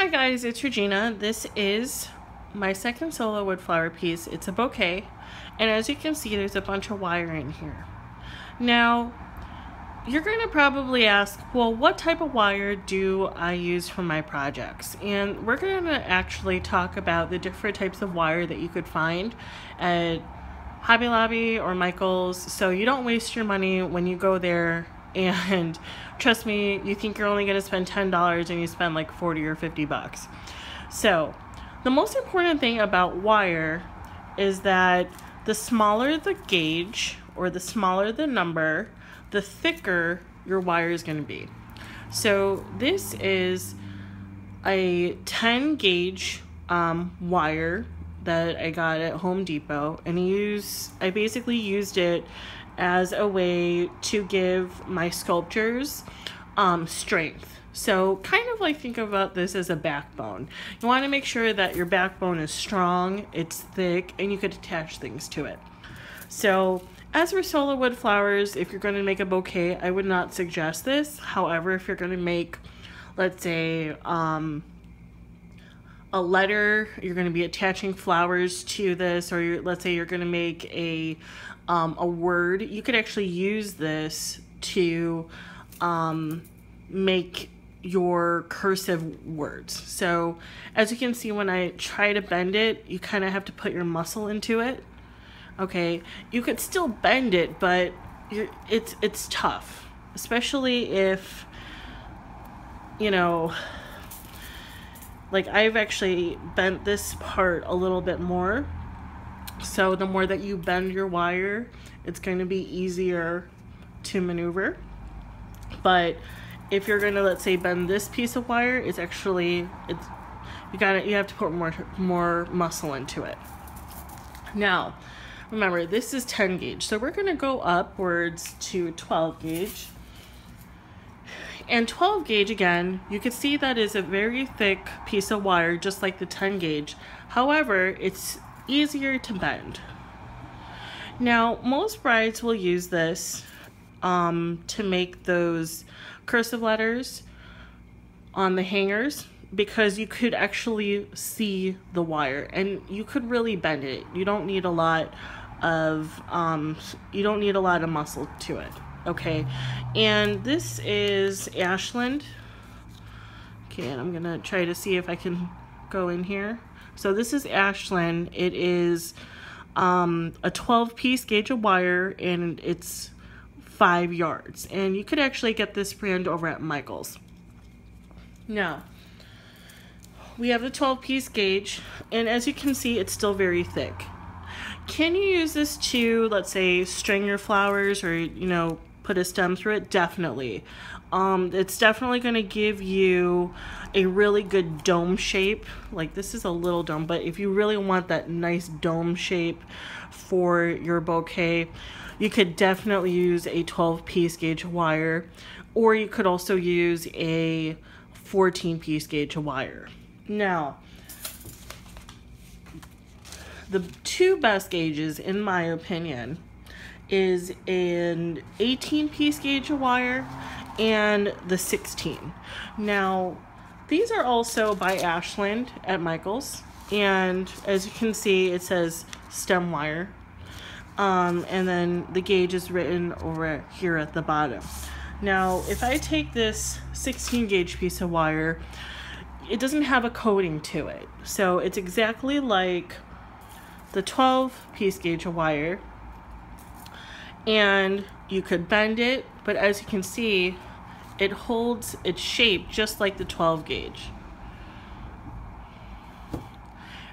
Hi guys, it's Regina. This is my second solo wood flower piece. It's a bouquet, and as you can see, there's a bunch of wire in here. Now, you're going to probably ask, well, what type of wire do I use for my projects? And we're going to actually talk about the different types of wire that you could find at Hobby Lobby or Michael's, so you don't waste your money when you go there. And trust me, you think you're only going to spend $10 and you spend like 40 or 50 bucks. So the most important thing about wire is that the smaller the gauge or the smaller the number, the thicker your wire is going to be. So this is a 10 gauge wire that I got at Home Depot, and I basically used it as a way to give my sculptures strength. So kind of like think about this as a backbone. You want to make sure that your backbone is strong, it's thick, and you could attach things to it. So as for solo wood flowers, if you're going to make a bouquet, I would not suggest this. However, if you're going to make, let's say, a letter, you're going to be attaching flowers to this, or let's say you're going to make a word, you could actually use this to make your cursive words. So as you can see, when I try to bend it, you kind of have to put your muscle into it. Okay, you could still bend it, but it's tough, especially if, you know, like I've actually bent this part a little bit more. So the more that you bend your wire, it's going to be easier to maneuver. But if you're going to, let's say, bend this piece of wire, you have to put more muscle into it. Now, remember, this is 10 gauge, so we're going to go upwards to 12 gauge. And 12 gauge, again, you can see that is a very thick piece of wire, just like the 10 gauge. However, it's easier to bend. Now, most brides will use this to make those cursive letters on the hangers, because you could actually see the wire and you could really bend it. You don't need a lot of muscle to it. Okay, and this is Ashland. Okay, and I'm gonna try to see if I can go in here. So this is Ashland. It is a 12-piece gauge of wire, and it's 5 yards. And you could actually get this brand over at Michael's. Now, we have the 12-piece gauge, and as you can see, it's still very thick. Can you use this to, let's say, string your flowers, or, you know, put a stem through it? Definitely. It's definitely going to give you a really good dome shape. Like, this is a little dome, but if you really want that nice dome shape for your bouquet, you could definitely use a 12-piece gauge wire, or you could also use a 14-piece gauge wire. Now, the two best gauges, in my opinion, is an 18-piece gauge of wire and the 16. Now, these are also by Ashland at Michael's, and as you can see, it says stem wire, and then the gauge is written over here at the bottom. Now, if I take this 16 gauge piece of wire, it doesn't have a coating to it, so it's exactly like the 12-piece gauge of wire, and you could bend it, but as you can see, it holds its shape just like the 12 gauge.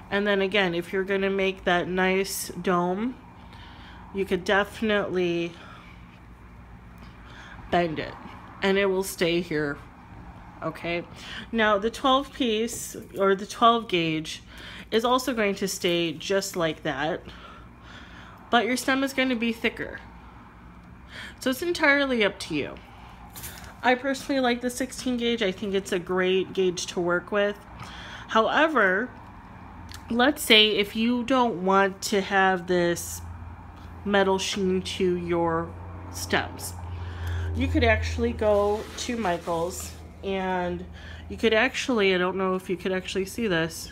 And then again, if you're going to make that nice dome, you could definitely bend it and it will stay here. Okay, now the 12-piece or the 12 gauge is also going to stay just like that, but your stem is going to be thicker. So it's entirely up to you. I personally like the 16 gauge. I think it's a great gauge to work with. However, let's say if you don't want to have this metal sheen to your stems, you could actually go to Michael's And you could actually, I don't know if you could actually see this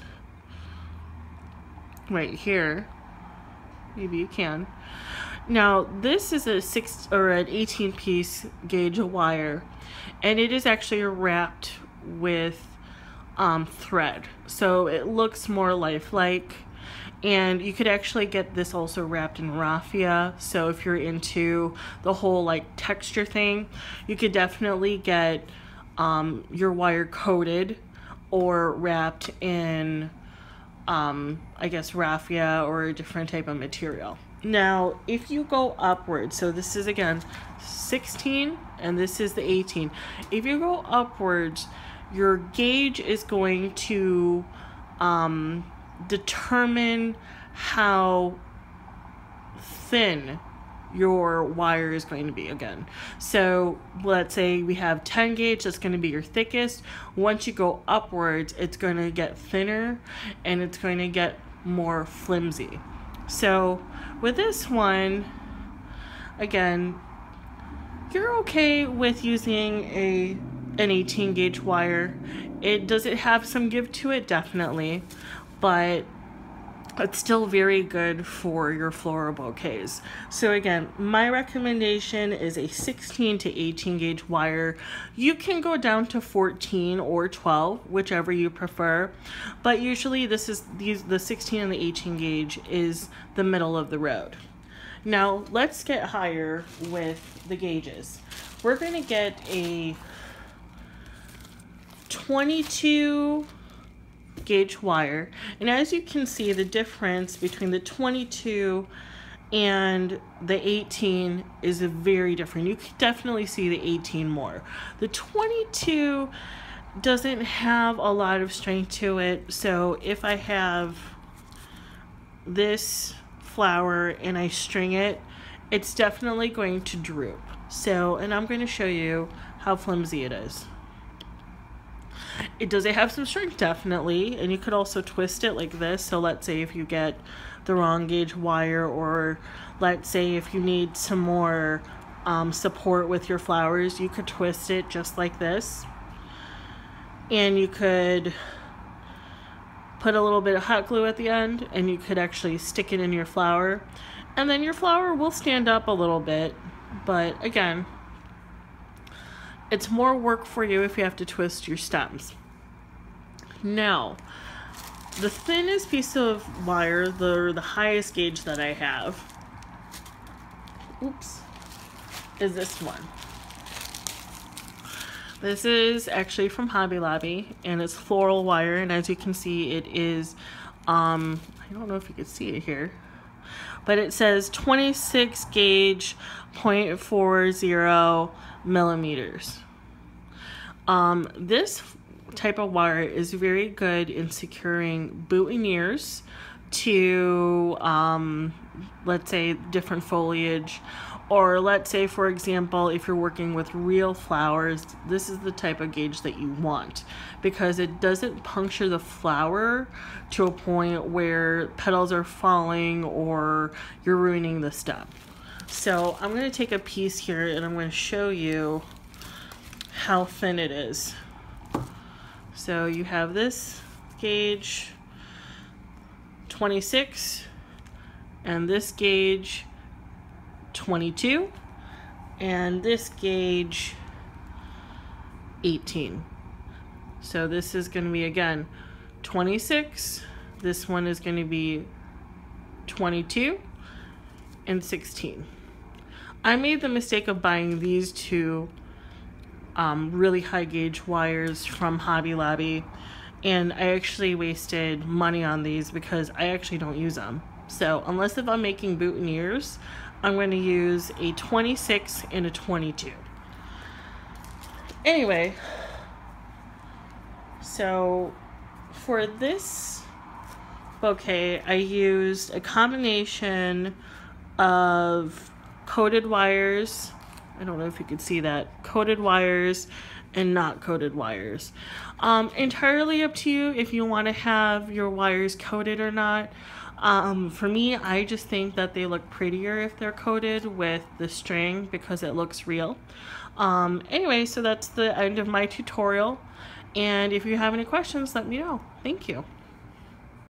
right here. Maybe you can. Now this is a 6 or an 18 piece gauge of wire, and it is actually wrapped with thread, so it looks more lifelike. And you could actually get this also wrapped in raffia, so if you're into the whole like texture thing, you could definitely get your wire coated or wrapped in I guess raffia or a different type of material. Now if you go upwards, so this is again 16 and this is the 18, if you go upwards, your gauge is going to determine how thin your wire is going to be again. So let's say we have 10 gauge, that's going to be your thickest. Once you go upwards, it's going to get thinner and it's going to get more flimsy. So with this one, again, you're okay with using an 18 gauge wire. Does it have some give to it? Definitely, but it's still very good for your floral bouquets. So again, my recommendation is a 16 to 18 gauge wire. You can go down to 14 or 12, whichever you prefer, but usually the 16 and the 18 gauge is the middle of the road. Now let's get higher with the gauges. We're going to get a 22 gauge wire, and as you can see, the difference between the 22 and the 18 is very different. You can definitely see the 18 more. The 22 doesn't have a lot of strength to it, so if I have this flower and I string it, it's definitely going to droop. So, and I'm going to show you how flimsy it is. Does it have some strength? Definitely. And you could also twist it like this. So let's say if you get the wrong gauge wire, or let's say if you need some more support with your flowers, you could twist it just like this. And you could put a little bit of hot glue at the end, and you could actually stick it in your flower. And then your flower will stand up a little bit. But again, it's more work for you if you have to twist your stems. Now, the thinnest piece of wire, the highest gauge that I have, is this one. This is actually from Hobby Lobby, and it's Floral Wire, and as you can see, it is, I don't know if you can see it here, but it says 26 gauge 0.40 millimeters. This type of wire is very good in securing boutonnieres to, let's say, different foliage, or let's say, for example, if you're working with real flowers, this is the type of gauge that you want, because it doesn't puncture the flower to a point where petals are falling or you're ruining the stem. So I'm going to take a piece here and I'm going to show you how thin it is. So you have this gauge 26 and this gauge 22 and this gauge 18. So this is going to be again 26, this one is going to be 22 and 16. I made the mistake of buying these two really high gauge wires from Hobby Lobby, and I actually wasted money on these because I actually don't use them. So unless if I'm making boutonnieres, I'm going to use a 26 and a 22. Anyway, so for this bouquet, I used a combination of coated wires, I don't know if you could see that, coated wires and not coated wires. Entirely up to you if you want to have your wires coated or not. For me, I just think that they look prettier if they're coated with the string because it looks real. Anyway, so that's the end of my tutorial. And if you have any questions, let me know. Thank you.